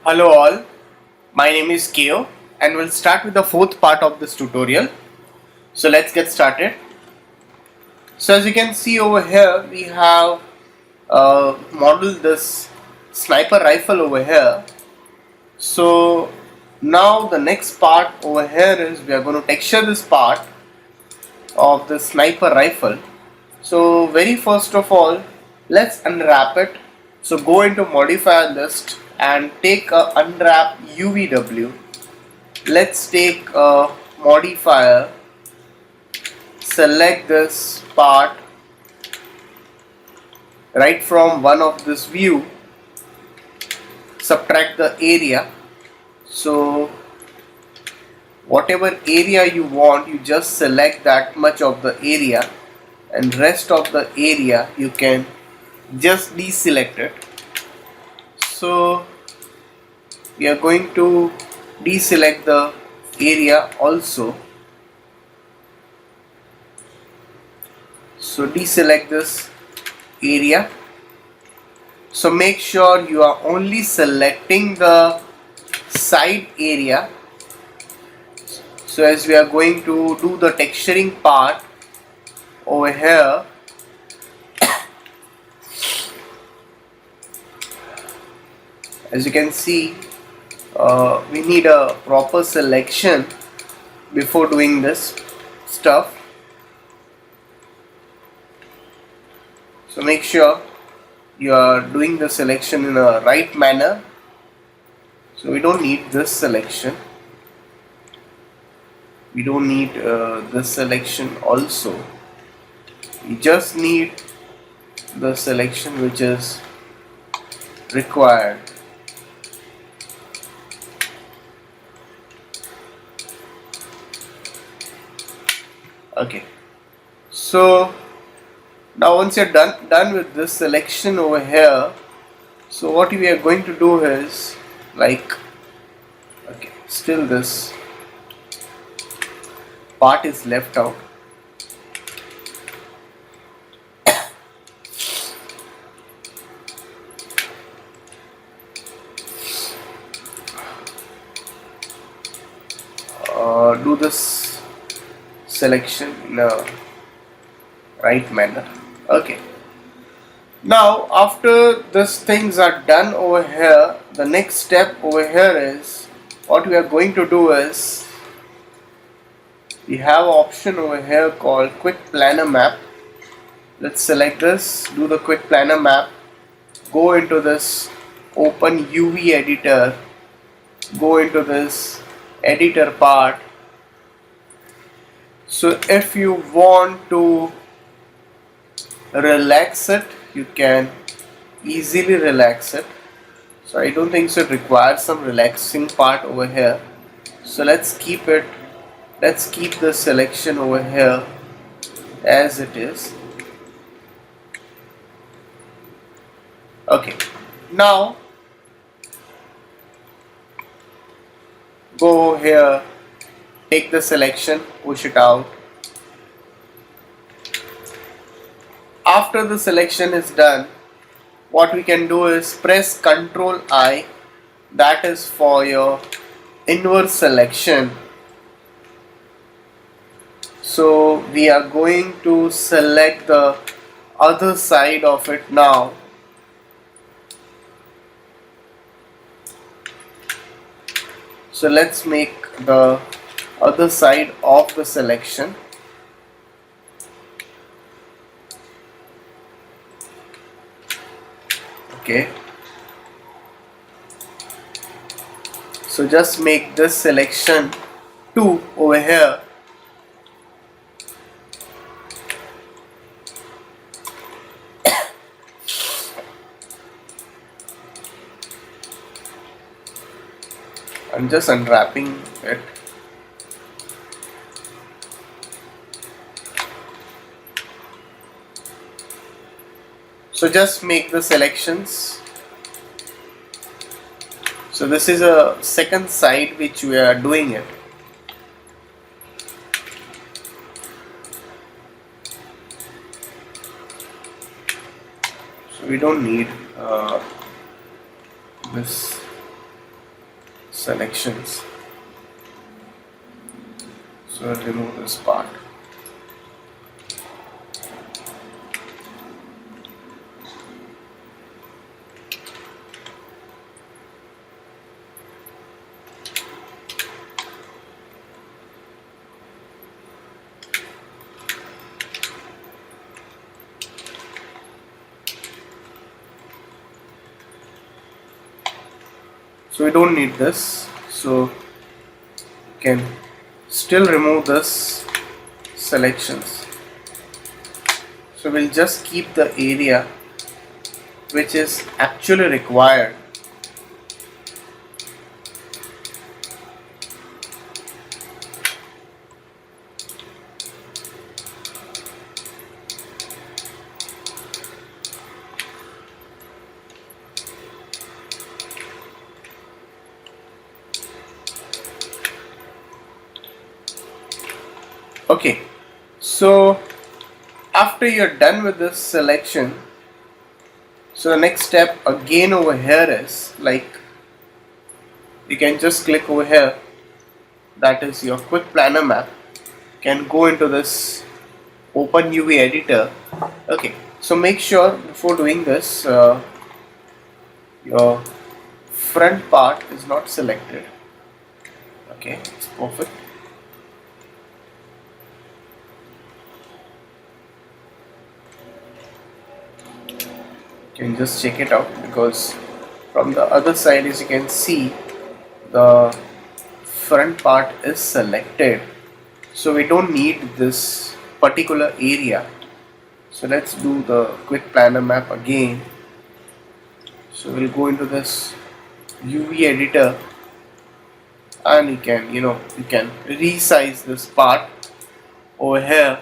Hello all, my name is Keo and we'll start with the fourth part of this tutorial. So let's get started. So as you can see over here, we have modeled this sniper rifle over here. So now the next part over here is we are going to texture this part of the sniper rifle. So very first of all, let's unwrap it. So go into modifier list and take a unwrap UVW. Let's take a modifier, select this part right from one of this view, subtract the area. So whatever area you want, you just select that much of the area, and rest of the area you can just deselect it. So we are going to deselect the area also. So deselect this area. So make sure you are only selecting the side area. So as we are going to do the texturing part over here, as you can see, we need a proper selection before doing this stuff. So make sure you are doing the selection in a right manner. So we don't need this selection. We don't need this selection also. We just need the selection which is required. Okay. So now once you're done with this selection over here, so what we are going to do is still this part is left out. Do this selection in a right manner. Okay. Now after these things are done over here, the next step over here is what we are going to do is we have an option over here called quick planar map. Let's select this, do the quick planar map, go into this open UV editor, go into this editor part. So if you want to relax it, you can easily relax it. So I don't think so it requires some relaxing part over here. So let's keep the selection over here as it is. Okay, now go here, take the selection, push it out. After the selection is done, what we can do is press Ctrl I, that is for your inverse selection. So we are going to select the other side of it now. So let's make the other side of the selection. Okay. So just make this selection 2 over here. I'm just unwrapping it. So just make the selections. So this is a second side which we are doing it. So we don't need this selections. So I'll remove this part. So we don't need this, so you can still remove this selections. So we'll just keep the area which is actually required. Okay, so after you're done with this selection, so the next step again over here is like you can just click over here, that is your quick planner map. You can go into this open UV editor. Okay, so make sure before doing this your front part is not selected. Okay, it's perfect. You can just check it out, because from the other side, as you can see, the front part is selected, so we don't need this particular area. So let's do the quick planner map again. So we'll go into this UV editor, and you can resize this part over here.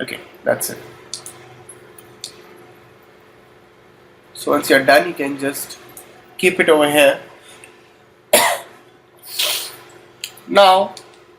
Okay, that's it. So once you're done, you can just keep it over here. Now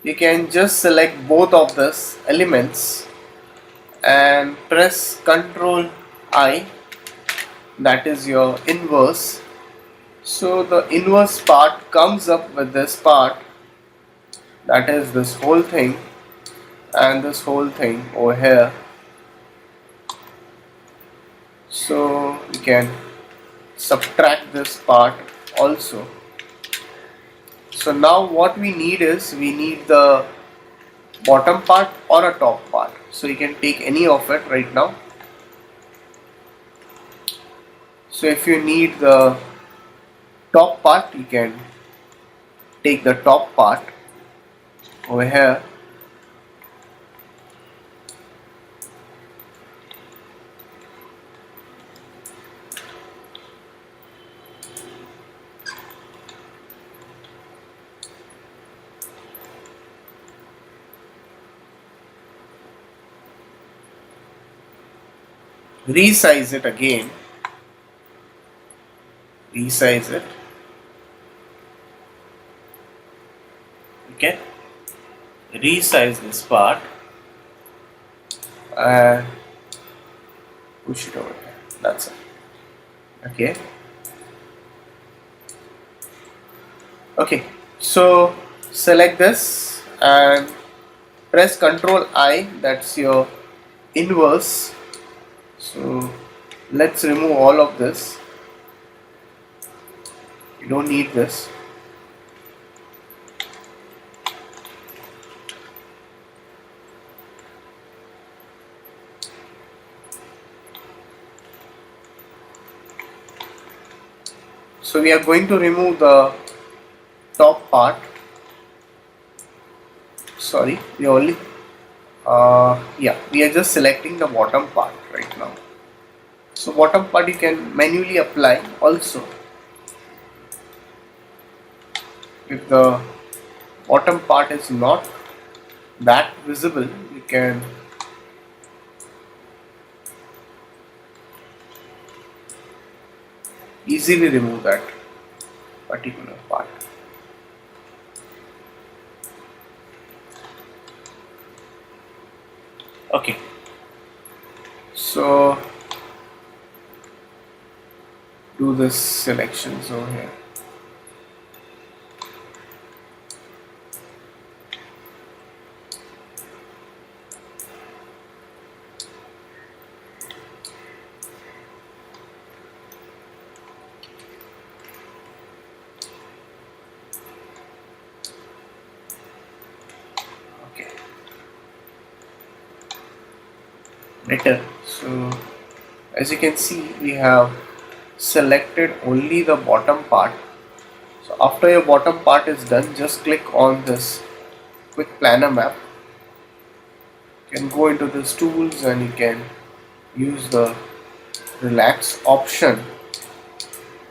you can just select both of these elements and press Ctrl I, that is your inverse. So the inverse part comes up with this part, that is this whole thing, and this whole thing over here. So you can subtract this part also. So now what we need is, we need the bottom part or a top part. So you can take any of it right now. So if you need the top part, you can take the top part over here. Resize it again. Resize it. Okay. Resize this part and push it over here. That's it. Okay. Okay. So select this and press Ctrl I. That's your inverse. So let's remove all of this. You don't need this. So we are going to remove the top part. Sorry, we only we are just selecting the bottom part right now. So bottom part you can manually apply also. If the bottom part is not that visible, you can easily remove that particular part. Okay, so do this selections over here. Okay, better. So as you can see, we have selected only the bottom part. So after your bottom part is done, just click on this quick planner map. You can go into this tools and you can use the relax option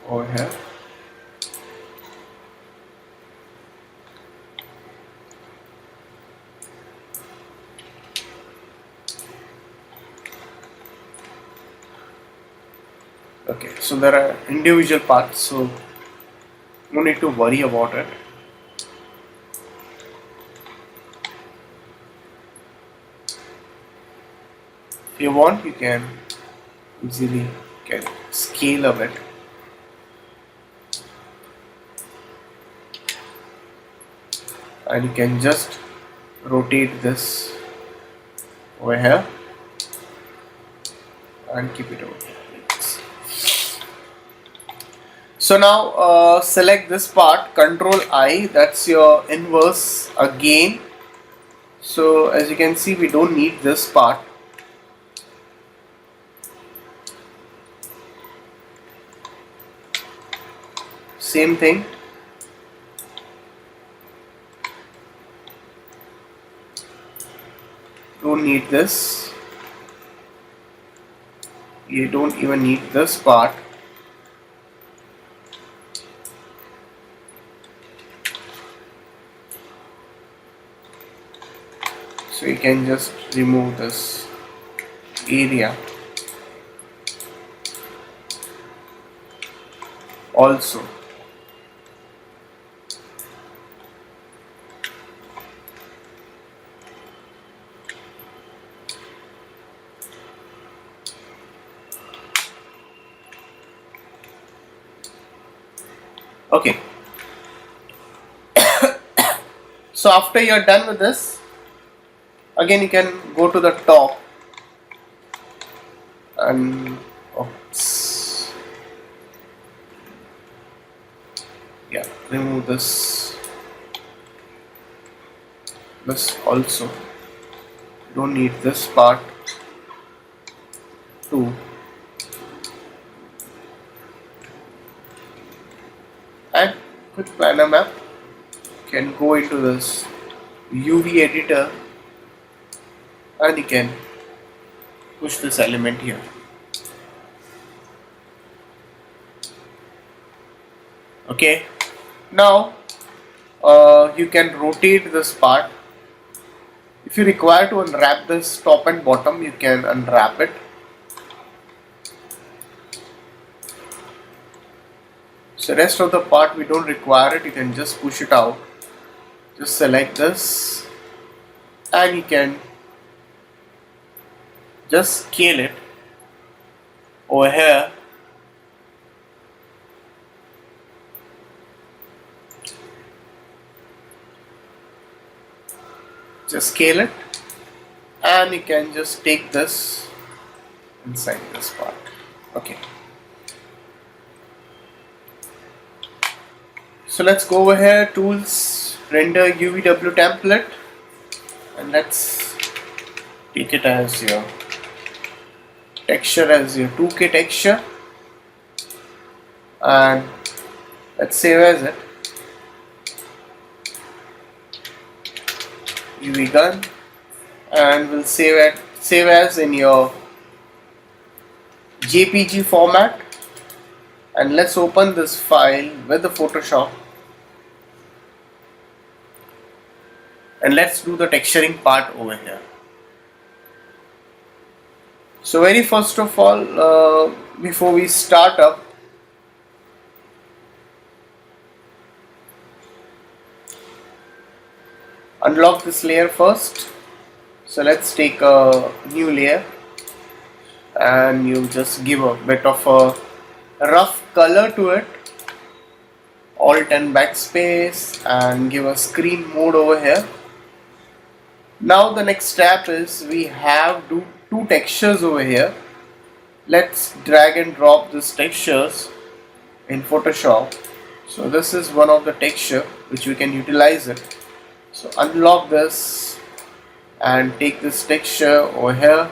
over here. Okay, so there are individual parts, so no need to worry about it. If you want, you can easily scale a bit. And you can just rotate this over here and keep it over here. So now select this part, Control I, that's your inverse again. So as you can see, we don't need this part. Same thing. Don't need this. You don't even need this part. So you can just remove this area also. Okay. So after you're done with this, again you can go to the top and remove this also. Don't need this part too. And quick planner map, can go into this UV editor and you can push this element here. Okay, now you can rotate this part. If you require to unwrap this top and bottom, you can unwrap it. So rest of the part we don't require it, you can just push it out. Just select this and you can just scale it over here. Just scale it and you can just take this inside this part. Okay. So let's go over here, tools, render UVW template, and let's take it as your texture, as your 2K texture, and let's save as it. UV gun, and we'll save as in your JPG format, and let's open this file with the Photoshop. And let's do the texturing part over here. So very first of all, before we start up, unlock this layer first. So let's take a new layer and you just give a bit of a rough color to it. Alt and backspace and give a screen mode over here. Now the next step is we have two textures over here. Let's drag and drop these textures in Photoshop. So this is one of the texture which we can utilize it. So unlock this and take this texture over here,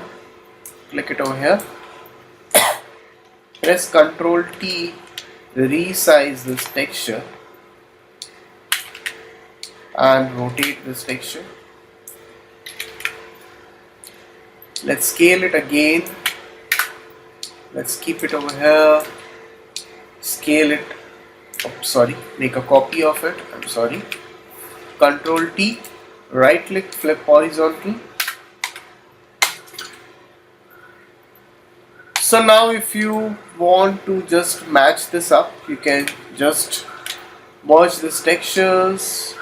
click it over here, press Ctrl T, resize this texture and rotate this texture. Let's scale it again. Let's keep it over here, scale it, make a copy of it, Ctrl T, right click, flip horizontal. So now if you want to just match this up, you can just merge these textures,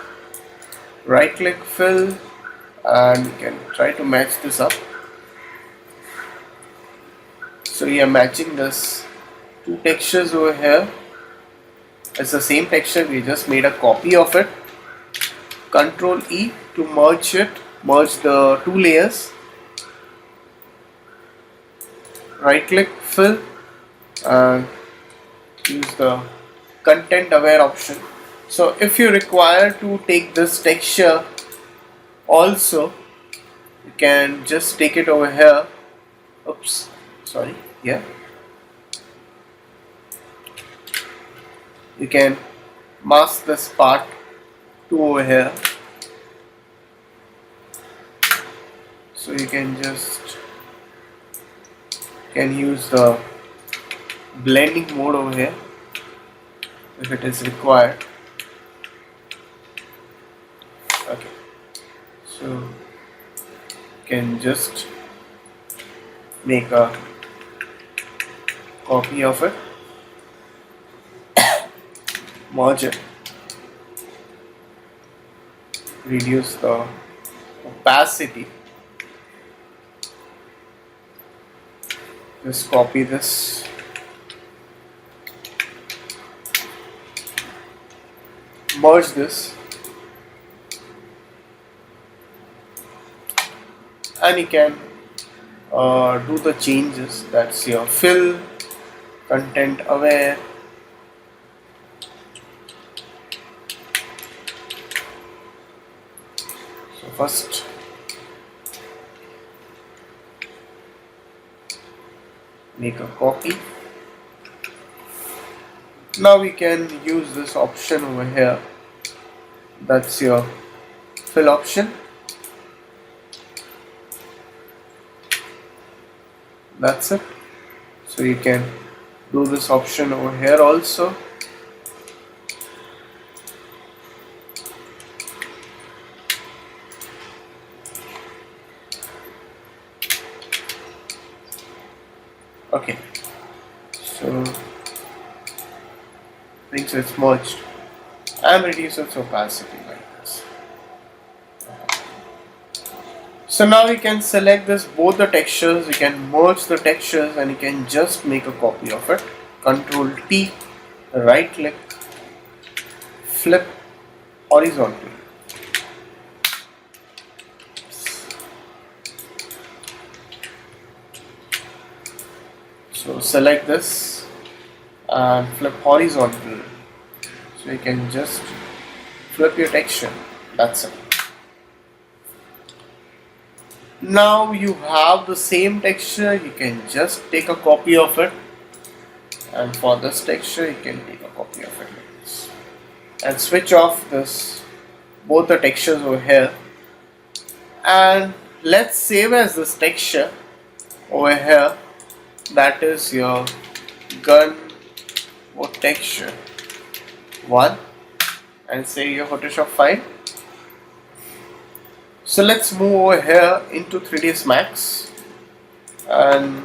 right click, fill, and you can try to match this up. So we are matching this two textures over here. It's the same texture, we just made a copy of it. Ctrl E to merge it, merge the two layers. Right click, fill, and use the content aware option. So if you require to take this texture also, you can just take it over here. You can mask this part to over here. So you can use the blending mode over here if it is required. Okay, so you can just make a copy of it, merge it, reduce the opacity, just copy this, merge this, and you can do the changes. That's your fill, content aware, so first make a copy. Now we can use this option over here, that's your fill option. That's it. So you can do this option over here also. Okay, so I think so it's merged and reduce its opacity like this. So now you can select this both the textures, you can merge the textures and you can just make a copy of it. Ctrl T, right click, flip horizontally. So select this and flip horizontal. So you can just flip your texture. That's it. Now you have the same texture, you can just take a copy of it, and for this texture you can take a copy of it like this and switch off this both the textures over here, and let's save as this texture over here, that is your gun or texture 1, and save your Photoshop file. So let's move over here into 3ds Max and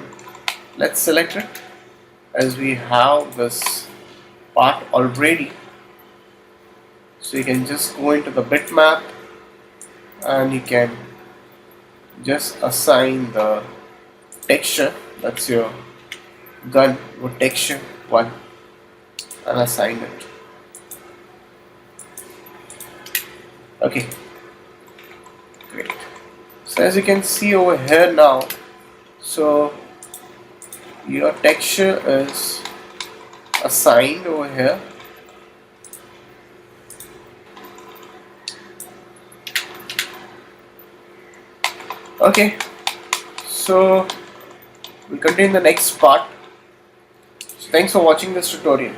let's select it, as we have this part already. So you can just go into the bitmap and you can just assign the texture, that's your gun wood texture, 1 and assign it. Okay, great. So as you can see over here now, so your texture is assigned over here. Okay, so we'll continue in the next part. So thanks for watching this tutorial.